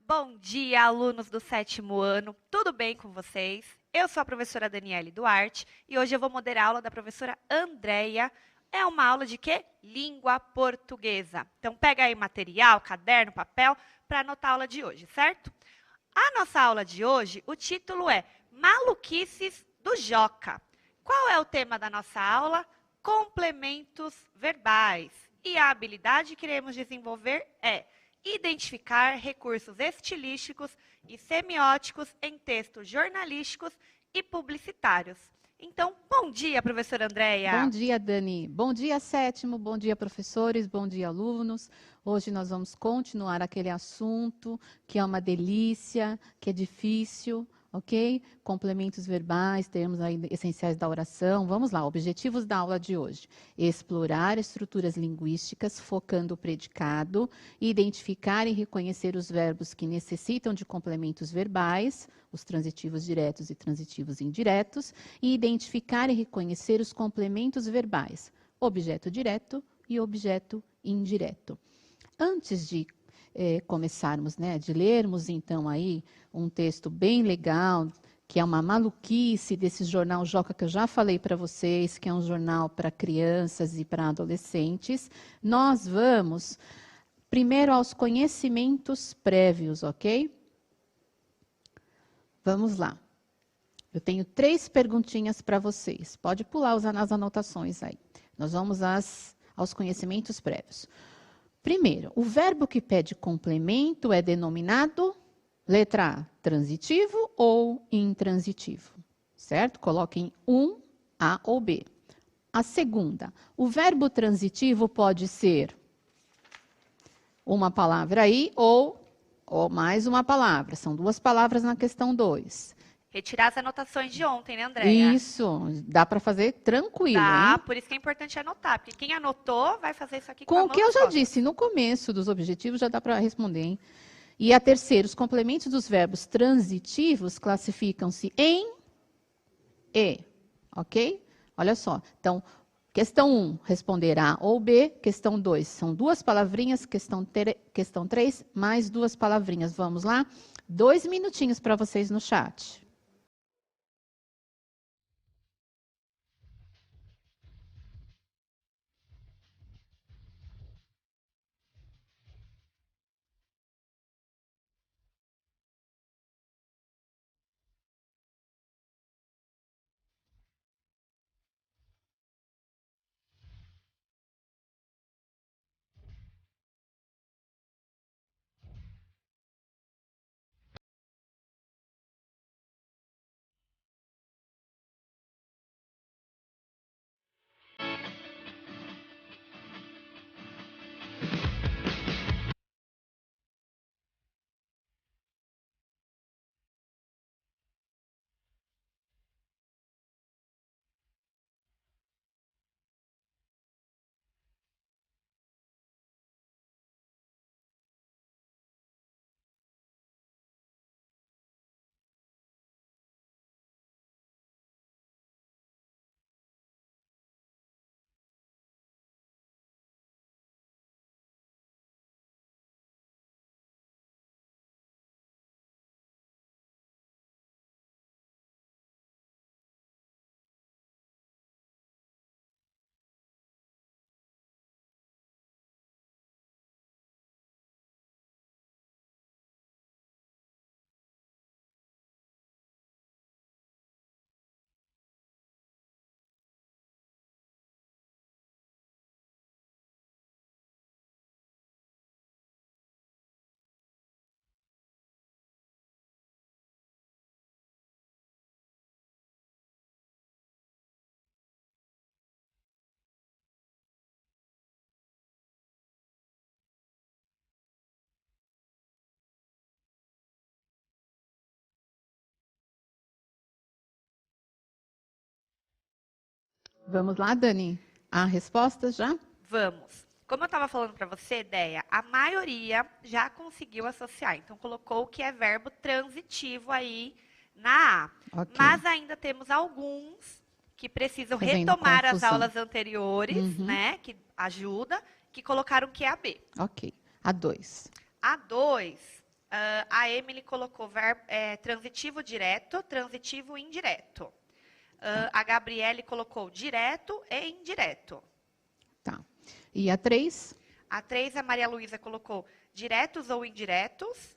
Bom dia, alunos do 7º ano. Tudo bem com vocês? Eu sou a professora Daniele Duarte e hoje eu vou moderar a aula da professora Andréia. É uma aula de quê? Língua portuguesa. Então, pega aí material, caderno, papel, para anotar a aula de hoje, certo? A nossa aula de hoje, o título é Maluquices do Joca. Qual é o tema da nossa aula? Complementos verbais. E a habilidade que iremos desenvolver é identificar recursos estilísticos e semióticos em textos jornalísticos e publicitários. Então, bom dia, professora Andréia. Bom dia, Dani. Bom dia, 7º. Bom dia, professores. Bom dia, alunos. Hoje nós vamos continuar aquele assunto que é uma delícia, que é difícil, ok? Complementos verbais, termos aí essenciais da oração. Vamos lá, objetivos da aula de hoje. Explorar estruturas linguísticas, focando o predicado, identificar e reconhecer os verbos que necessitam de complementos verbais, os transitivos diretos e transitivos indiretos, e identificar e reconhecer os complementos verbais, objeto direto e objeto indireto. Antes de começarmos, de lermos então aí um texto bem legal, que é uma maluquice desse jornal Joca que eu já falei para vocês, que é um jornal para crianças e para adolescentes, nós vamos primeiro aos conhecimentos prévios, ok? Vamos lá. Eu tenho 3 perguntinhas para vocês. Pode pular as anotações aí. Nós vamos aos conhecimentos prévios. Primeiro, o verbo que pede complemento é denominado, letra A, transitivo ou intransitivo, certo? Coloquem A ou B. A segunda, o verbo transitivo pode ser uma palavra aí ou mais uma palavra. São 2 palavras na questão 2. Retirar as anotações de ontem, né, Andréia? Isso, dá para fazer tranquilo, Dá, hein? por isso que é importante anotar, porque quem anotou vai fazer isso aqui com Com a o mão que eu nas já costas. disse no começo dos objetivos, já dá para responder, hein? E a terceira, os complementos dos verbos transitivos classificam-se em E, ok? Olha só, então, questão 1, responder A ou B. Questão 2, são 2 palavrinhas. Questão 3, mais 2 palavrinhas. Vamos lá? 2 minutinhos para vocês no chat. Vamos lá, Dani? Há respostas já? Vamos. Como eu estava falando para você, Déia, a maioria já conseguiu associar. Então, colocou o que é verbo transitivo aí na A. Ok. Mas ainda temos alguns que precisam Fazendo retomar as confusão. aulas anteriores, né? Que ajuda, que colocaram o que é a B. Ok. A 2. A 2, A Emily colocou transitivo direto, transitivo indireto. A Gabriele colocou direto e indireto. Tá. E a 3? A 3, a Maria Luísa colocou diretos ou indiretos.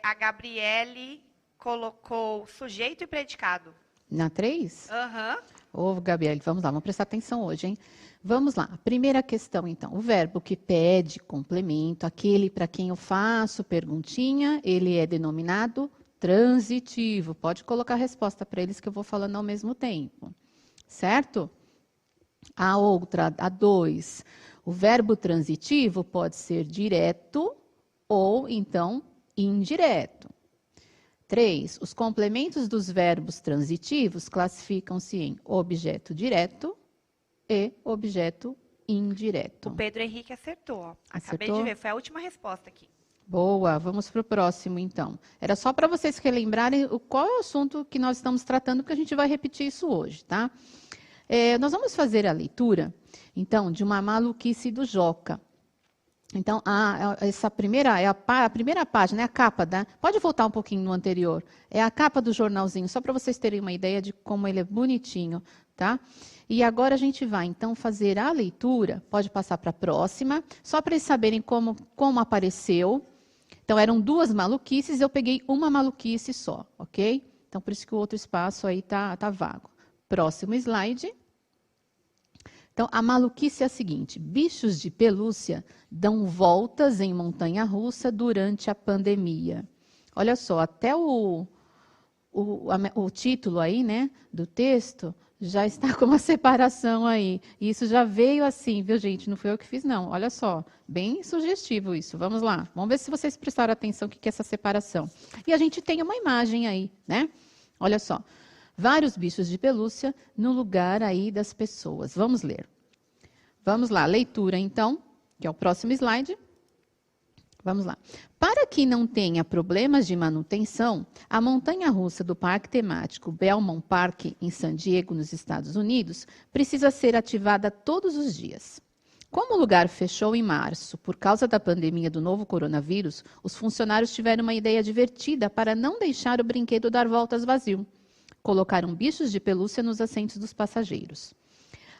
A Gabriele colocou sujeito e predicado. Na 3? Aham. Ô, Gabriele, vamos lá, vamos prestar atenção hoje, hein? Vamos lá. Primeira questão, então. O verbo que pede complemento, aquele para quem eu faço perguntinha, ele é denominado transitivo. Pode colocar a resposta para eles que eu vou falando ao mesmo tempo. Certo? A outra, a 2. O verbo transitivo pode ser direto ou, então, indireto. 3. Os complementos dos verbos transitivos classificam-se em objeto direto e objeto indireto. O Pedro Henrique acertou. Ó. Acabei Acertou? de ver, foi a última resposta aqui. Boa, vamos para o próximo, então. Era só para vocês relembrarem qual é o assunto que nós estamos tratando, porque a gente vai repetir isso hoje, tá? Nós vamos fazer a leitura, então, de uma maluquice do Joca. Então, essa primeira, a primeira página, é a capa, pode voltar um pouquinho no anterior. É a capa do jornalzinho, só para vocês terem uma ideia de como ele é bonitinho, tá? E agora a gente vai, então, fazer a leitura, pode passar para a próxima, só para eles saberem como apareceu. Então, eram 2 maluquices, eu peguei uma maluquice só, ok? Então, por isso que o outro espaço aí tá vago. Próximo slide. Então, a maluquice é a seguinte: bichos de pelúcia dão voltas em montanha-russa durante a pandemia. Olha só, até o título aí, né, do texto, já está com uma separação aí. E isso já veio assim, viu, gente? Não foi eu que fiz, não. Olha só, bem sugestivo isso. Vamos lá. Vamos ver se vocês prestaram atenção o que é essa separação. E a gente tem uma imagem aí, né? Olha só. Vários bichos de pelúcia no lugar aí das pessoas. Vamos ler. Vamos lá, leitura então, que é o próximo slide. Vamos lá. Para que não tenha problemas de manutenção, a montanha-russa do Parque Temático Belmont Park, em San Diego, nos Estados Unidos, precisa ser ativada todos os dias. Como o lugar fechou em março por causa da pandemia do novo coronavírus, os funcionários tiveram uma ideia divertida para não deixar o brinquedo dar voltas vazio. Colocaram bichos de pelúcia nos assentos dos passageiros.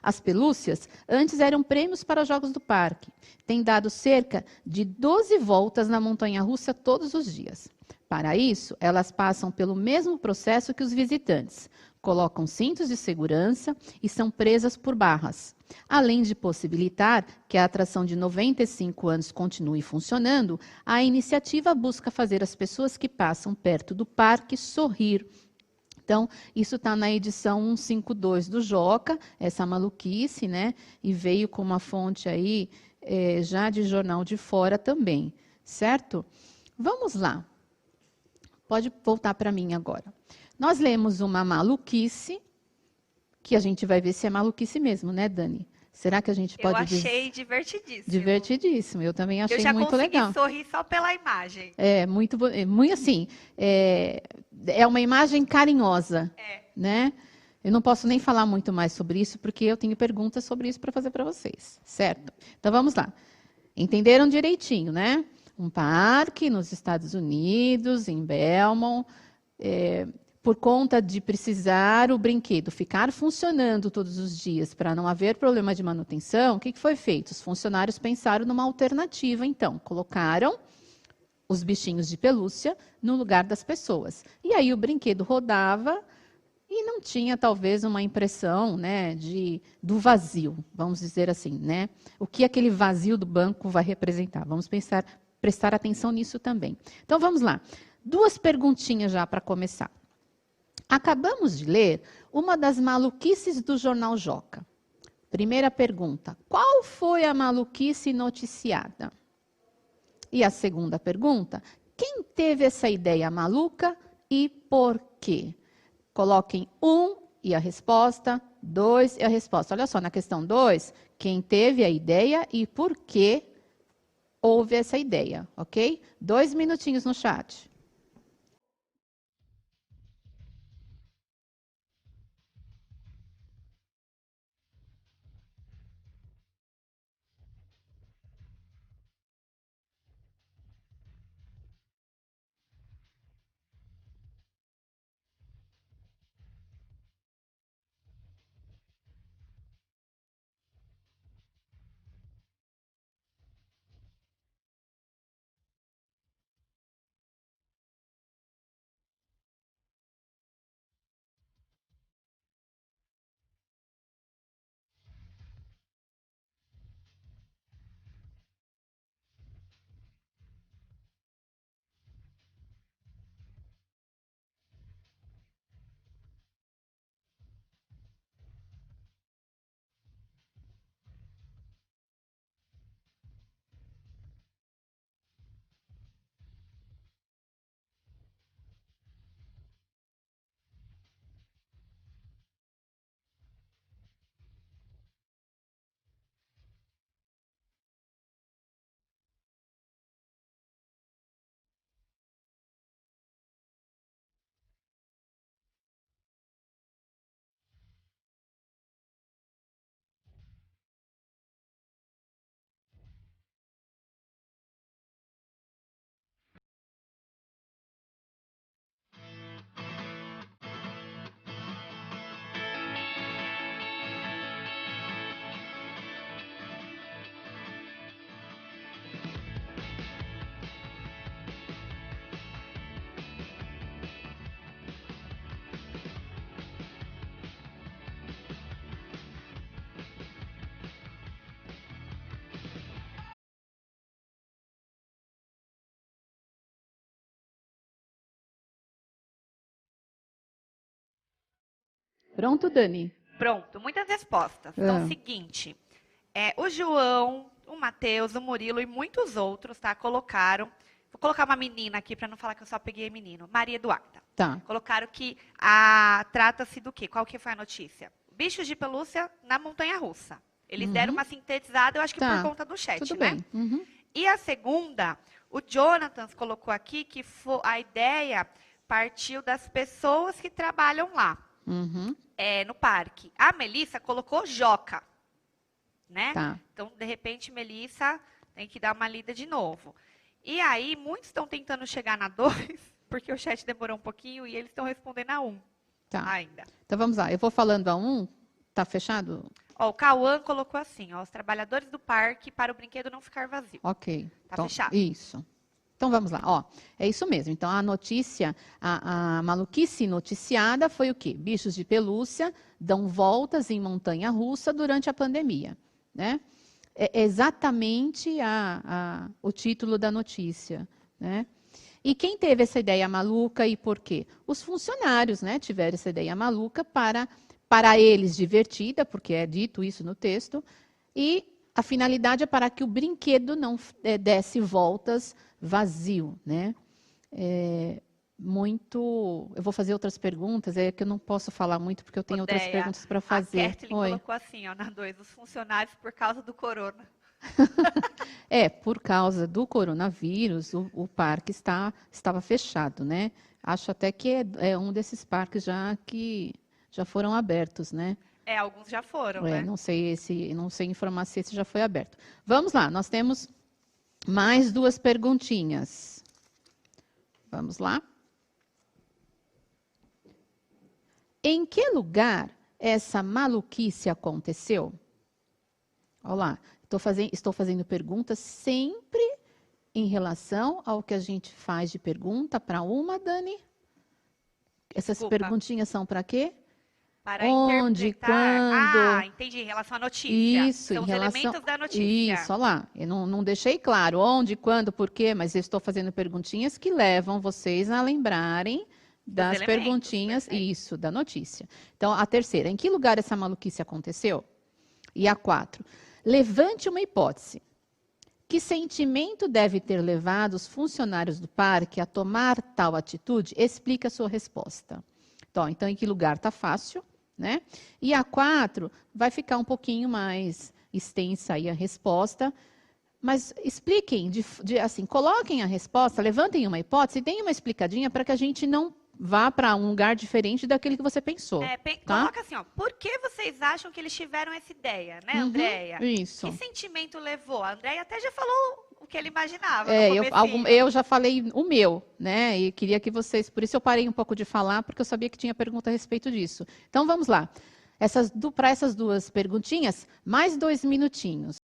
As pelúcias antes eram prêmios para jogos do parque. Têm dado cerca de 12 voltas na montanha-russa todos os dias. Para isso, elas passam pelo mesmo processo que os visitantes. Colocam cintos de segurança e são presas por barras. Além de possibilitar que a atração de 95 anos continue funcionando, a iniciativa busca fazer as pessoas que passam perto do parque sorrir. Então, isso está na edição 152 do Joca, essa maluquice, né? E veio com uma fonte aí já de jornal de fora também, certo? Vamos lá. Pode voltar para mim agora. Nós lemos uma maluquice, que a gente vai ver se é maluquice mesmo, né, Dani? Será que a gente pode dizer? Eu achei divertidíssimo. Divertidíssimo, eu também achei muito legal. Eu já consegui sorrir só pela imagem. Muito assim, é uma imagem carinhosa, né? Eu não posso nem falar muito mais sobre isso, porque eu tenho perguntas sobre isso para fazer para vocês, certo? Então, vamos lá. Entenderam direitinho, né? Um parque nos Estados Unidos, em Belmont, por conta de precisar o brinquedo ficar funcionando todos os dias para não haver problema de manutenção, o que foi feito? Os funcionários pensaram numa alternativa, então, colocaram os bichinhos de pelúcia no lugar das pessoas. E aí o brinquedo rodava e não tinha, talvez, uma impressão, né, do vazio, vamos dizer assim, né? O que aquele vazio do banco vai representar? Vamos prestar atenção nisso também. Então, vamos lá. 2 perguntinhas já para começar. Acabamos de ler uma das maluquices do jornal Joca. Primeira pergunta: qual foi a maluquice noticiada? E a segunda pergunta: quem teve essa ideia maluca e por quê? Coloquem 1 e a resposta, 2 e a resposta. Olha só, na questão 2, quem teve a ideia e por que houve essa ideia, ok? 2 minutinhos no chat. Pronto, Dani? Pronto, muitas respostas. Então, seguinte, o João, o Matheus, o Murilo e muitos outros, tá, colocaram. Vou colocar uma menina aqui para não falar que eu só peguei menino. Maria Eduarda. Tá. Colocaram que trata-se do quê? Qual que foi a notícia? Bichos de pelúcia na montanha-russa. Eles deram uma sintetizada, eu acho que por conta do chat, Tudo né? bem. Uhum. E a segunda, o Jonathan colocou aqui que a ideia partiu das pessoas que trabalham lá, no parque. A Melissa colocou Joca, né? Tá. Então, de repente, Melissa tem que dar uma lida de novo. E aí, muitos estão tentando chegar na 2, porque o chat demorou um pouquinho e eles estão respondendo a 1 ainda. Então, vamos lá. Eu vou falando a 1. Tá fechado? Ó, o Cauã colocou assim, ó, os trabalhadores do parque para o brinquedo não ficar vazio. Ok. Tá então, fechado. Isso. Então, vamos lá. Ó, é isso mesmo. Então, a notícia, a maluquice noticiada foi o quê? Bichos de pelúcia dão voltas em montanha-russa durante a pandemia, né? É exatamente o título da notícia, né? E quem teve essa ideia maluca e por quê? Os funcionários, né, tiveram essa ideia maluca para eles divertida, porque é dito isso no texto, e a finalidade é para que o brinquedo não desse voltas vazio, né? Eu vou fazer outras perguntas, é que eu não posso falar muito porque eu tenho outras perguntas para fazer. A Kathleen colocou assim, ó, na 2, os funcionários por causa do corona. Por causa do coronavírus, o parque estava fechado, né? Acho até que é um desses parques que já foram abertos, né? Alguns já foram, né? Não sei informar se esse já foi aberto. Vamos lá, nós temos mais 2 perguntinhas. Vamos lá. Em que lugar essa maluquice aconteceu? Olha lá, estou fazendo perguntas sempre em relação ao que a gente faz de pergunta para uma, Dani. Essas perguntinhas são para quê? Para onde, interpretar. quando. Entendi, em relação à notícia. Isso, são em os relação. Elementos da notícia. Isso, olha lá. Eu não deixei claro onde, quando, por quê, mas eu estou fazendo perguntinhas que levam vocês a lembrarem das perguntinhas, isso, da notícia. Então, a terceira, em que lugar essa maluquice aconteceu? E a 4, levante uma hipótese. Que sentimento deve ter levado os funcionários do parque a tomar tal atitude? Explica a sua resposta. Então, em que lugar está fácil, né? E a 4 vai ficar um pouquinho mais extensa aí a resposta, mas expliquem, assim, coloquem a resposta, levantem uma hipótese e deem uma explicadinha para que a gente não vá para um lugar diferente daquele que você pensou. Tá? Coloca assim, ó, por que vocês acham que eles tiveram essa ideia, né, Andréia? Isso. Que sentimento levou? A Andréia até já falou o que ele imaginava. Eu já falei o meu, né? E queria que vocês. Por isso eu parei um pouco de falar, porque eu sabia que tinha pergunta a respeito disso. Então vamos lá. Para essas 2 perguntinhas, mais 2 minutinhos.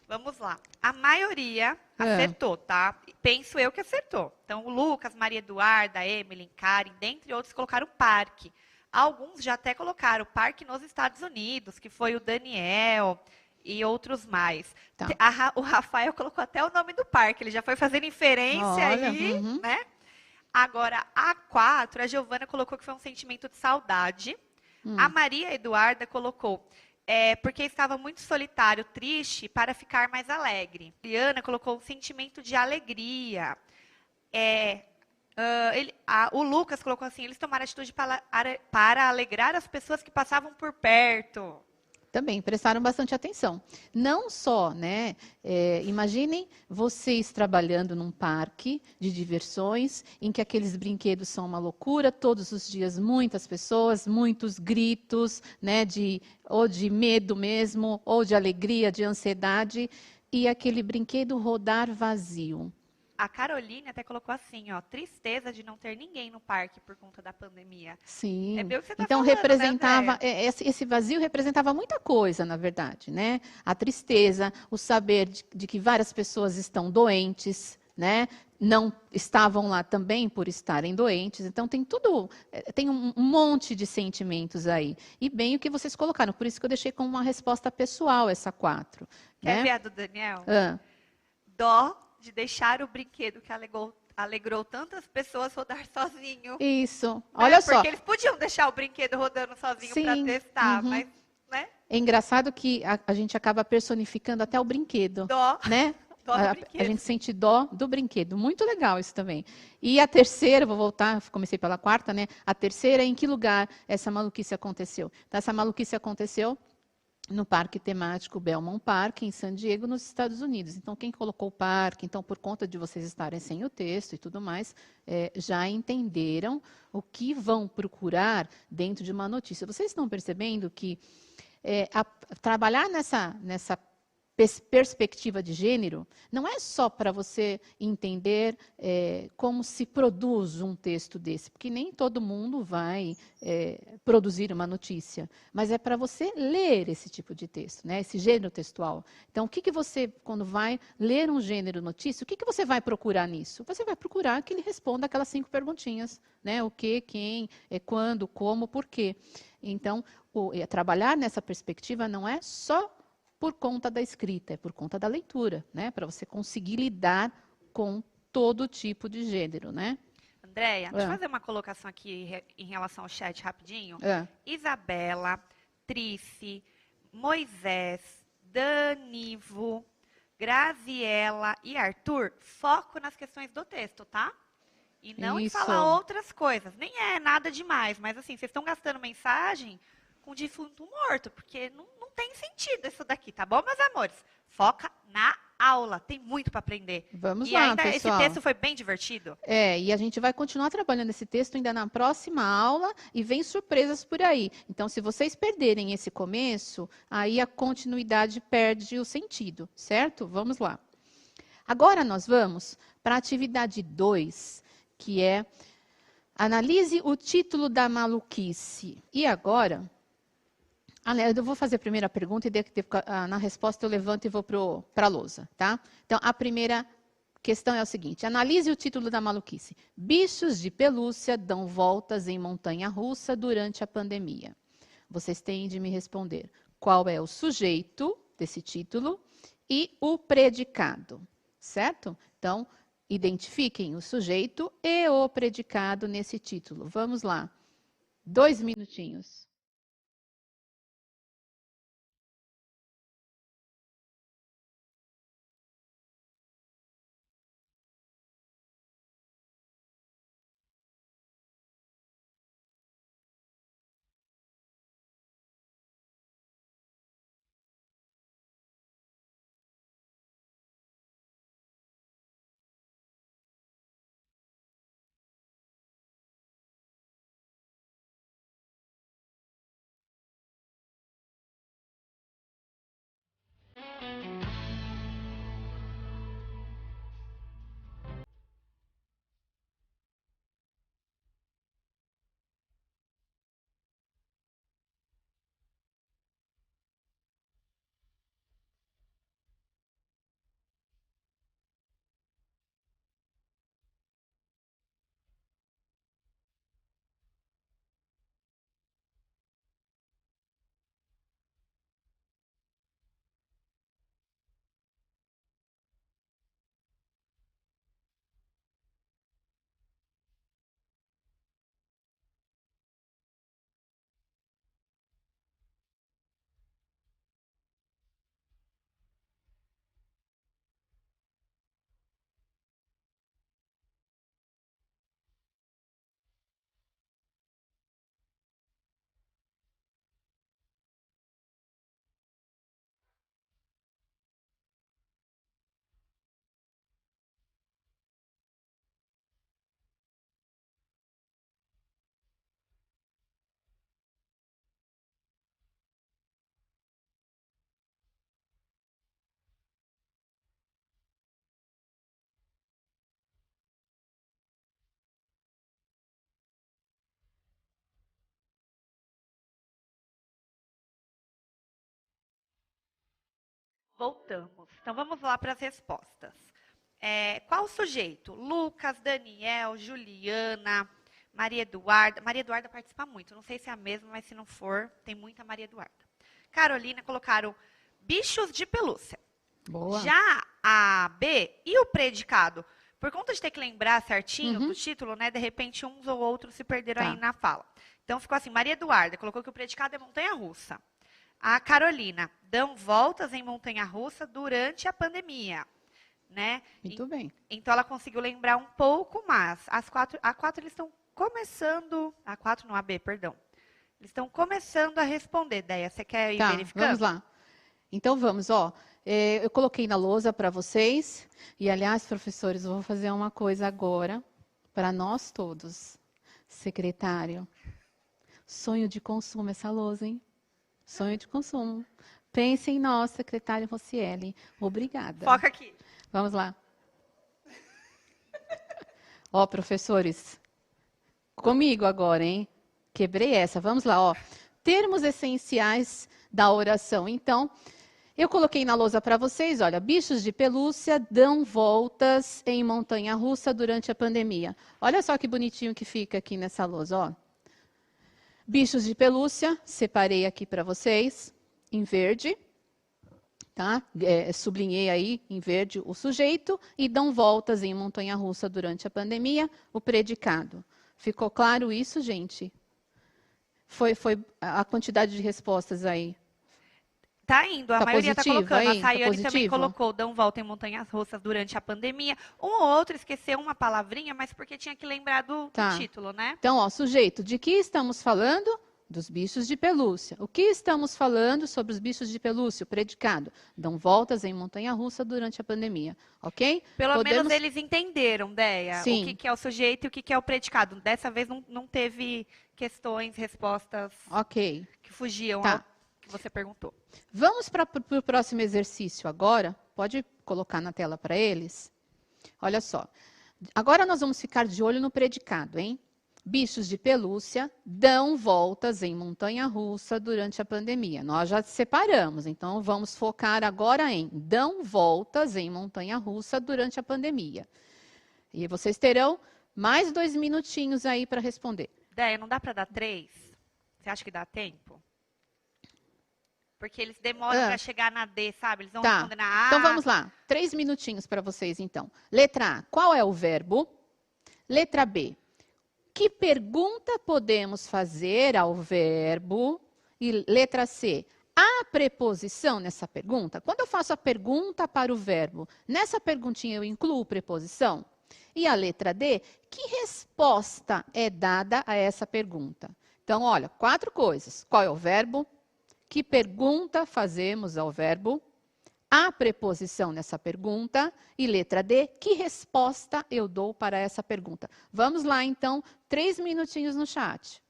Vamos lá. A maioria Ah, acertou, tá? Penso eu que acertou. Então, o Lucas, Maria Eduarda, a Emily, Karen, dentre outros, colocaram parque. Alguns já até colocaram parque nos Estados Unidos, que foi o Daniel e outros mais. tá. O Rafael colocou até o nome do parque, ele já foi fazendo inferência Olha, aí, uhum, né? Agora, a 4, a Giovana colocou que foi um sentimento de saudade. A hum. Maria Eduarda colocou porque estava muito solitário, triste, para ficar mais alegre. A Liana colocou um sentimento de alegria. É, o Lucas colocou assim: eles tomaram atitude para alegrar as pessoas que passavam por perto. Também prestaram bastante atenção. Não só, né? Imaginem vocês trabalhando num parque de diversões, em que aqueles brinquedos são uma loucura, todos os dias muitas pessoas, muitos gritos, né? Ou de medo mesmo, ou de alegria, de ansiedade, e aquele brinquedo rodar vazio. A Caroline até colocou assim, ó, tristeza de não ter ninguém no parque por conta da pandemia. É Sim. bem o que você está Então falando, né, representava Andréia? esse vazio representava muita coisa, na verdade, né? A tristeza, o saber de que várias pessoas estão doentes, né? Não estavam lá também por estarem doentes. Então tem tudo, tem um monte de sentimentos aí. E bem o que vocês colocaram, por isso que eu deixei como uma resposta pessoal essa quatro, Quer né? ver a do Daniel? Ah, Dó de deixar o brinquedo que alegrou tantas pessoas rodar sozinho. isso. Né? Olha só. Porque eles podiam deixar o brinquedo rodando sozinho para Sim. testar, Uhum. mas, né? É engraçado que a gente acaba personificando até o brinquedo, Dó, né? dó do A brinquedo. gente sente dó do brinquedo. Muito legal isso também. E a terceira, vou voltar, comecei pela quarta, né? A terceira, em que lugar essa maluquice aconteceu? Então, essa maluquice aconteceu no Parque Temático Belmont Park, em San Diego, nos Estados Unidos. Então, quem colocou o parque, então, por conta de vocês estarem sem o texto e tudo mais, já entenderam o que vão procurar dentro de uma notícia. Vocês estão percebendo que trabalhar nessa perspectiva de gênero não é só para você entender como se produz um texto desse, porque nem todo mundo vai produzir uma notícia, mas é para você ler esse tipo de texto, né? Esse gênero textual. Então, o que, que você, quando vai ler um gênero notícia, o que, que você vai procurar nisso? Você vai procurar que ele responda aquelas 5 perguntinhas, né? O que, quem, quando, como, por quê. Então, trabalhar nessa perspectiva não é só por conta da escrita, é por conta da leitura, né? Para você conseguir lidar com todo tipo de gênero, né? Andréia, deixa eu É, fazer uma colocação aqui em relação ao chat rapidinho. é. Isabela, Trice, Moisés, Danivo, Graziela e Arthur, foco nas questões do texto, tá? E não em falar Isso. outras coisas. Nem é nada demais, mas assim, vocês estão gastando mensagem com defunto morto, porque não tem sentido isso daqui, tá bom, meus amores? Foca na aula, tem muito para aprender. Vamos E lá, ainda esse pessoal. texto foi bem divertido. E a gente vai continuar trabalhando esse texto ainda na próxima aula e vem surpresas por aí. Então, se vocês perderem esse começo, aí a continuidade perde o sentido, certo? Vamos lá. Agora nós vamos para a atividade 2, que é analise o título da maluquice. E agora, eu vou fazer a primeira pergunta e na resposta eu levanto e vou para a lousa, tá? Então, a primeira questão é o seguinte: analise o título da maluquice. Bichos de pelúcia dão voltas em montanha-russa durante a pandemia. Vocês têm de me responder qual é o sujeito desse título e o predicado, certo? Então, identifiquem o sujeito e o predicado nesse título. Vamos lá. 2 minutinhos. Voltamos. Então vamos lá para as respostas. Qual o sujeito? Lucas, Daniel, Juliana, Maria Eduarda. Maria Eduarda participa muito. Não sei se é a mesma, mas se não for, tem muita Maria Eduarda. Carolina colocaram bichos de pelúcia. Boa. Já a B e o predicado, por conta de ter que lembrar certinho Uhum. do título, né? De repente uns ou outros se perderam Tá. aí na fala. Então ficou assim, Maria Eduarda colocou que o predicado é montanha-russa. A Carolina, dão voltas em montanha-russa durante a pandemia, né? Muito bem. Então ela conseguiu lembrar um pouco mais. A 4 eles estão começando, a 4 não, a B, perdão. Eles estão começando a responder, Deia. Você quer ir Tá, verificando? vamos lá. Então vamos, ó. Eu coloquei na lousa para vocês. E, aliás, professores, eu vou fazer uma coisa agora para nós todos. Secretário, sonho de consumo essa lousa, hein? Sonho de consumo. Pense em nós, secretário Rocieli. Obrigada. Foca aqui. Vamos lá. Ó, professores, comigo agora, hein? Quebrei essa. Vamos lá, ó. Termos essenciais da oração. Então, eu coloquei na lousa para vocês, olha, bichos de pelúcia dão voltas em montanha-russa durante a pandemia. Olha só que bonitinho que fica aqui nessa lousa, ó. Bichos de pelúcia, separei aqui para vocês, em verde, tá? Sublinhei aí em verde o sujeito e dão voltas em montanha-russa durante a pandemia, o predicado. Ficou claro isso, gente? Foi a quantidade de respostas aí. Tá indo, a Tá maioria tá positivo colocando. A aí? Tá Sayane também positivo? colocou, dão volta em montanhas russas durante a pandemia. Um ou outro esqueceu uma palavrinha, mas porque tinha que lembrar do Tá. título, né? Então, ó, sujeito, de que estamos falando? Dos bichos de pelúcia. O que estamos falando sobre os bichos de pelúcia? O predicado. Dão voltas em montanha-russa durante a pandemia. Ok? Pelo menos Podemos... eles entenderam, Deia, o Sim. que é o sujeito e o que é o predicado. Dessa vez não teve questões, respostas Ok. que fugiam Tá. ao que você perguntou. Vamos para o próximo exercício agora. Pode colocar na tela para eles. Olha só. Agora nós vamos ficar de olho no predicado, hein? Bichos de pelúcia dão voltas em montanha-russa durante a pandemia. Nós já separamos, então vamos focar agora em dão voltas em montanha-russa durante a pandemia. E vocês terão mais 2 minutinhos aí para responder. Deia, não dá para dar 3? Você acha que dá tempo? Porque eles demoram para chegar na D, sabe? Eles vão Tá. responder na A. Então vamos lá. 3 minutinhos para vocês, então. Letra A, qual é o verbo? Letra B, que pergunta podemos fazer ao verbo? E letra C, há preposição nessa pergunta? Quando eu faço a pergunta para o verbo, nessa perguntinha eu incluo preposição? E a letra D, que resposta é dada a essa pergunta? Então, olha, 4 coisas. Qual é o verbo? Que pergunta fazemos ao verbo? A preposição nessa pergunta. E letra D, que resposta eu dou para essa pergunta? Vamos lá, então, 3 minutinhos no chat.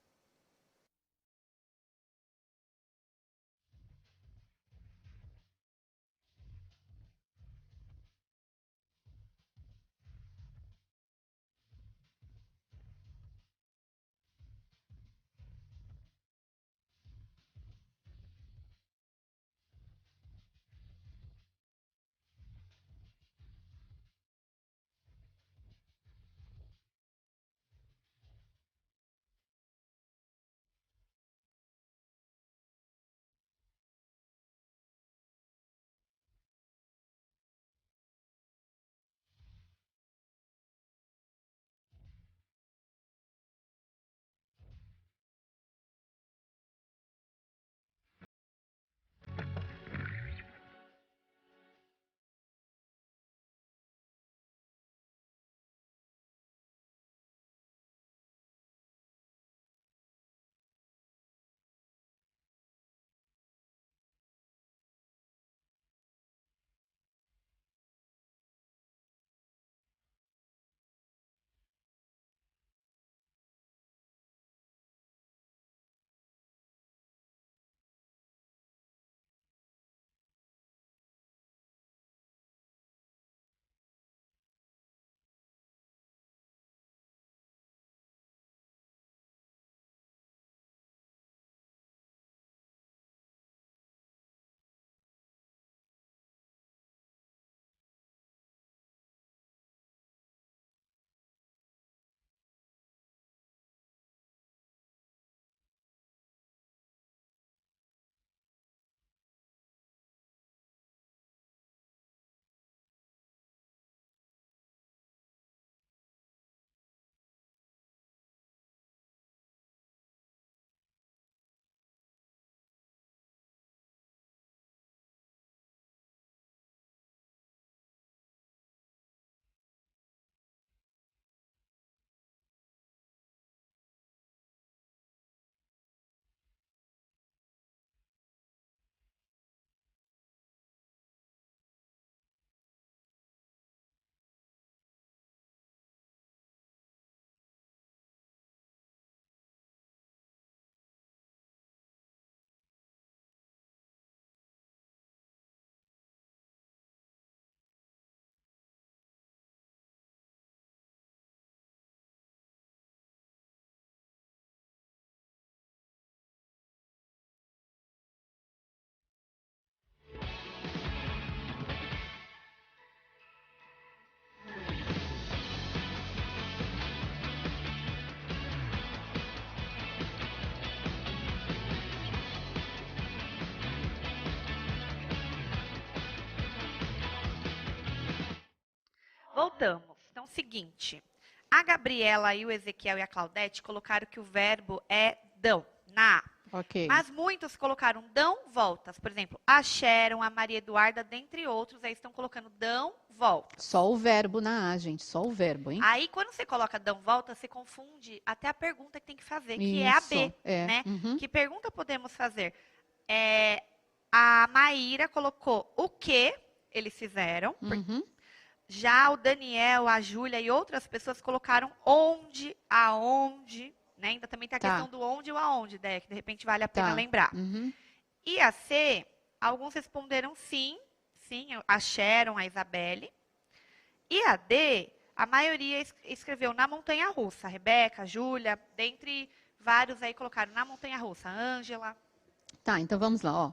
Voltamos. Então, seguinte. A Gabriela e o Ezequiel e a Claudete colocaram que o verbo é dão, na A. Ok. Mas muitos colocaram dão voltas. Por exemplo, a Sharon, a Maria Eduarda, dentre outros, aí estão colocando dão voltas. Só o verbo na A, gente. Só o verbo, hein? Aí, quando você coloca dão voltas, você confunde até a pergunta que tem que fazer, que é a B, Isso, é. né? Uhum. Que pergunta podemos fazer? A Maíra colocou o que eles fizeram. Uhum. Já o Daniel, a Júlia e outras pessoas colocaram onde, aonde, né? Ainda também tem a Tá. questão do onde ou aonde, né? Que de repente vale a pena Tá. lembrar. Uhum. E a C, alguns responderam sim, a Sharon, a Isabelle. E a D, a maioria escreveu na montanha-russa. A Rebeca, a Júlia, dentre vários aí colocaram na montanha-russa. A Ângela. Tá, então vamos lá, ó.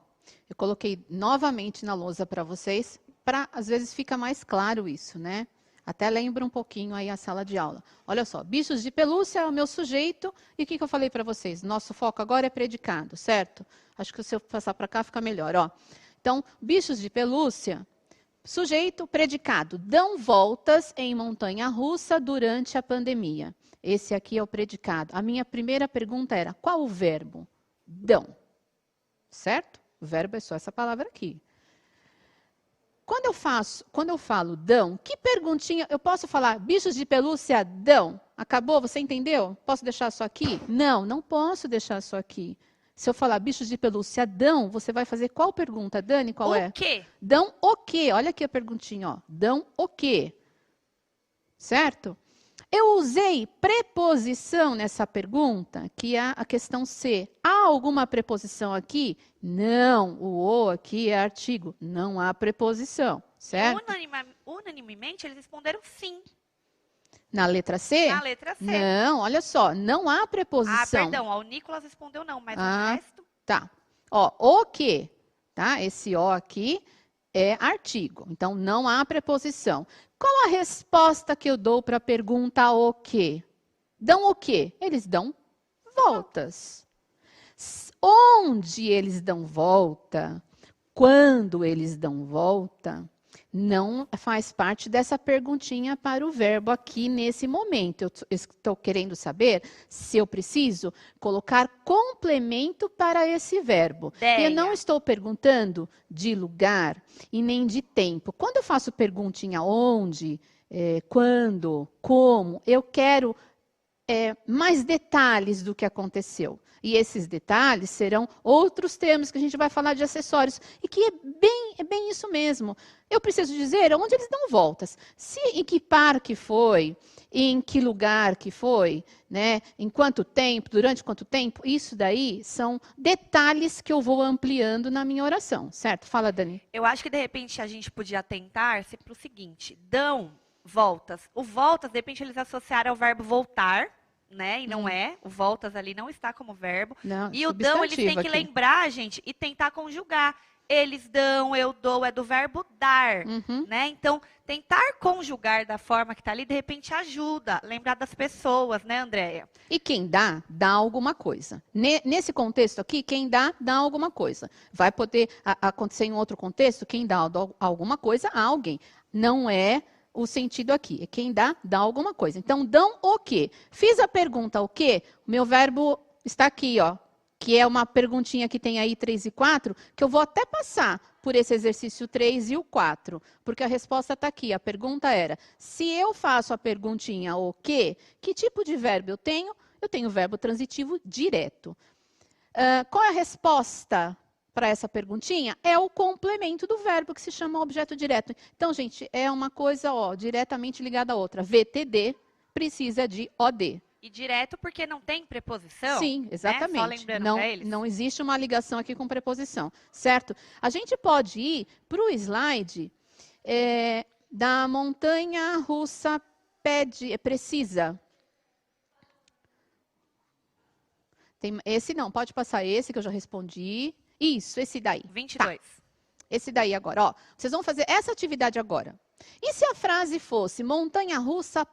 Eu coloquei novamente na lousa para vocês, para às vezes fica mais claro isso, né? Até lembra um pouquinho aí a sala de aula. Olha só, bichos de pelúcia é o meu sujeito. E o que eu falei para vocês? Nosso foco agora é predicado, certo? Acho que se eu passar para cá fica melhor, ó. Então, bichos de pelúcia, sujeito, predicado, dão voltas em montanha-russa durante a pandemia. Esse aqui é o predicado. A minha primeira pergunta era, qual o verbo? Dão. Certo? O verbo é só essa palavra aqui. Quando eu falo dão, que perguntinha, eu posso falar bichos de pelúcia dão? Acabou? Você entendeu? Posso deixar só aqui? Não, não posso deixar só aqui. Se eu falar bichos de pelúcia dão, você vai fazer qual pergunta, Dani? Qual é? O quê? Dão o quê? Olha aqui a perguntinha, ó. Dão o quê? Certo? Eu usei preposição nessa pergunta, que é a questão C. Há alguma preposição aqui? Não. O aqui é artigo. Não há preposição, certo? Unanimemente, eles responderam sim. Na letra C? Na letra C. Não, olha só. Não há Ah, preposição. perdão. O Nicolas respondeu não, mas o resto... Tá. Ó, o que, tá? Esse o aqui é artigo. Então, não há preposição. Qual a resposta que eu dou para a pergunta o quê? Dão o quê? Eles dão voltas. Onde eles dão volta, quando eles dão volta, não faz parte dessa perguntinha para o verbo aqui nesse momento. Eu estou querendo saber se eu preciso colocar complemento para esse verbo. Ideia. Eu não estou perguntando de lugar e nem de tempo. Quando eu faço perguntinha onde, quando, como, eu quero mais detalhes do que aconteceu. E esses detalhes serão outros termos que a gente vai falar de acessórios. E que é bem isso mesmo. Eu preciso dizer onde eles dão voltas. Em que parque foi, em que lugar que foi, né? Em quanto tempo, durante quanto tempo. Isso daí são detalhes que eu vou ampliando na minha oração, certo? Fala, Dani. Eu acho que, de repente, a gente podia atentar-se para o seguinte. Dão voltas. O voltas, de repente, eles associaram ao verbo voltar, né? E não é. O voltas ali não está como verbo. Não, e o dão, eles têm que lembrar, gente, e tentar conjugar. Eles dão, eu dou, é do verbo dar, né? Então, tentar conjugar da forma que está ali, de repente, ajuda. Lembrar das pessoas, né, Andréia? E quem dá alguma coisa. Nesse contexto aqui, quem dá alguma coisa. Vai poder acontecer em outro contexto, quem dá alguma coisa a alguém. Não é o sentido aqui. É quem dá alguma coisa. Então, dão o quê? Fiz a pergunta o quê? O meu verbo está aqui, ó. Que é uma perguntinha que tem aí 3 e 4, que eu vou até passar por esse exercício 3 e o 4. Porque a resposta está aqui. A pergunta era, se eu faço a perguntinha o quê, que tipo de verbo eu tenho? Eu tenho o verbo transitivo direto. Qual é a resposta para essa perguntinha? É o complemento do verbo, que se chama objeto direto. Então, gente, é uma coisa diretamente ligada à outra. VTD precisa de OD. E direto porque não tem preposição? Sim, exatamente. Né? Só lembrando para eles. Não existe uma ligação aqui com preposição, certo? A gente pode ir para o slide da montanha russa precisa. Esse não, pode passar esse que eu já respondi. Isso, esse daí. 22. Tá. Esse daí agora, ó. Vocês vão fazer essa atividade agora. E se a frase fosse montanha-russa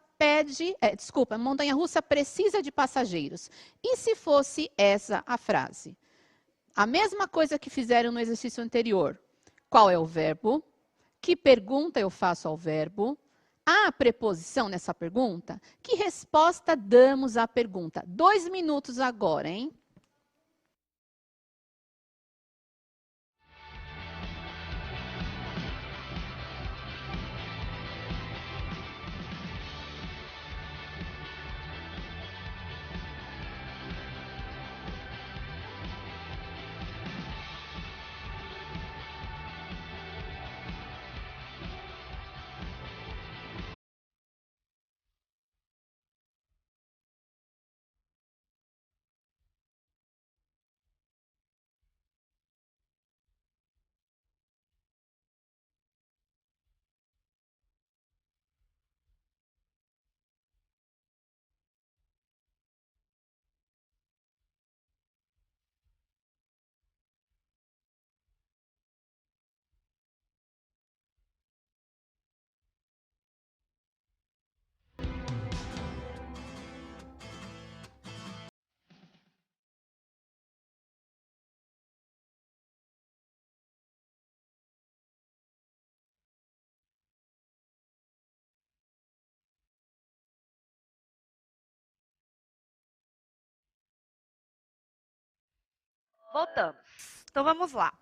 montanha-russa precisa de passageiros. E se fosse essa a frase? A mesma coisa que fizeram no exercício anterior. Qual é o verbo? Que pergunta eu faço ao verbo? Há preposição nessa pergunta? Que resposta damos à pergunta? 2 minutos agora, hein? Voltamos. Então vamos lá.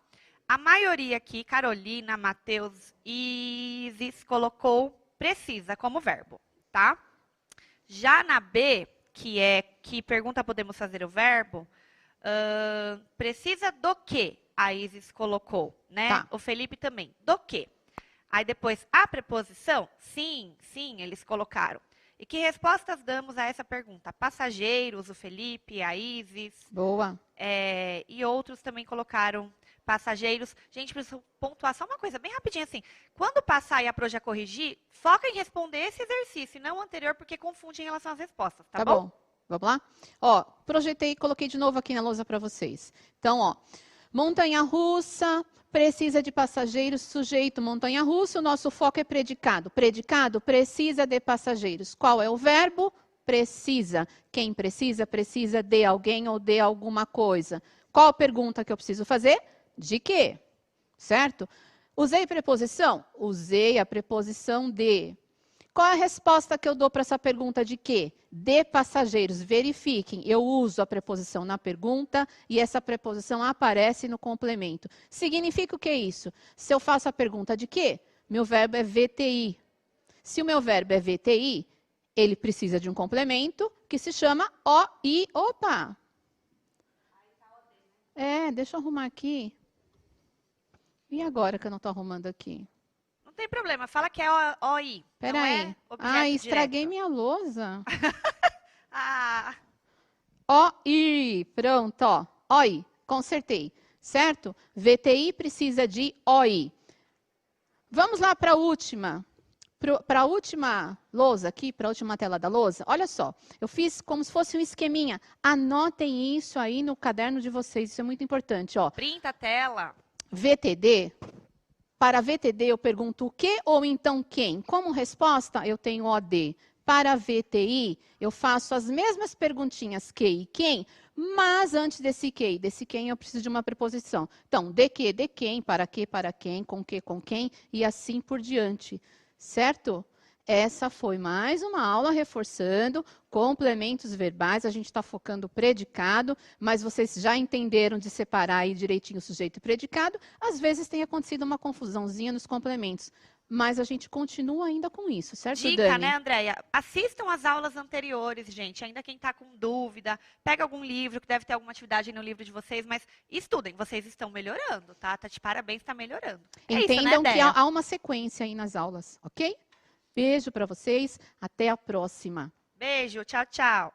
A maioria aqui, Carolina, Matheus e Isis, colocou precisa como verbo, tá? Já na B, que pergunta podemos fazer o verbo, precisa do quê? A Isis colocou, né? Tá. O Felipe também. Do quê? Aí depois, a preposição? Sim, sim, eles colocaram. E que respostas damos a essa pergunta? Passageiros, o Felipe, a Isis. Boa. E outros também colocaram passageiros. Gente, preciso pontuar só uma coisa bem rapidinho assim. Quando passar e a Pro já corrigir, foca em responder esse exercício e não o anterior, porque confunde em relação às respostas, tá bom? Vamos lá? Ó, projetei e coloquei de novo aqui na lousa para vocês. Então, ó, montanha-russa precisa de passageiros, sujeito montanha-russa, o nosso foco é predicado. Predicado precisa de passageiros. Qual é o verbo? Precisa. Quem precisa, precisa de alguém ou de alguma coisa. Qual a pergunta que eu preciso fazer? De quê? Certo? Usei preposição? Usei a preposição de. Qual é a resposta que eu dou para essa pergunta de quê? De passageiros. Verifiquem, eu uso a preposição na pergunta e essa preposição aparece no complemento. Significa o que é isso? Se eu faço a pergunta de quê? Meu verbo é VTI. Se o meu verbo é VTI, ele precisa de um complemento que se chama OI. Opa! Deixa eu arrumar aqui. E agora que eu não estou arrumando aqui? Não tem problema, fala que é OI. Espera aí. Estraguei minha lousa. OI. Pronto, ó. OI. Consertei. Certo? VTI precisa de OI. Vamos lá para a última. Para a última lousa aqui, para a última tela da lousa, olha só, eu fiz como se fosse um esqueminha. Anotem isso aí no caderno de vocês, isso é muito importante, ó. Printa a tela. VTD, para VTD eu pergunto o que ou então quem? Como resposta, eu tenho OD. Para VTI, eu faço as mesmas perguntinhas que e quem, mas antes desse que e desse quem eu preciso de uma preposição. Então, de quem, para quem, com quem e assim por diante. Certo? Essa foi mais uma aula reforçando complementos verbais. A gente está focando predicado, mas vocês já entenderam de separar aí direitinho o sujeito e predicado. Às vezes tem acontecido uma confusãozinha nos complementos, mas a gente continua ainda com isso, certo, Dica, Dani? né, Andréia? Assistam as aulas anteriores, gente. Ainda quem está com dúvida, pega algum livro, que deve ter alguma atividade no livro de vocês, mas estudem, vocês estão melhorando, tá? Tá de parabéns, está melhorando. Entendam isso, né, que há uma sequência aí nas aulas, ok? Beijo para vocês, até a próxima. Beijo, tchau, tchau.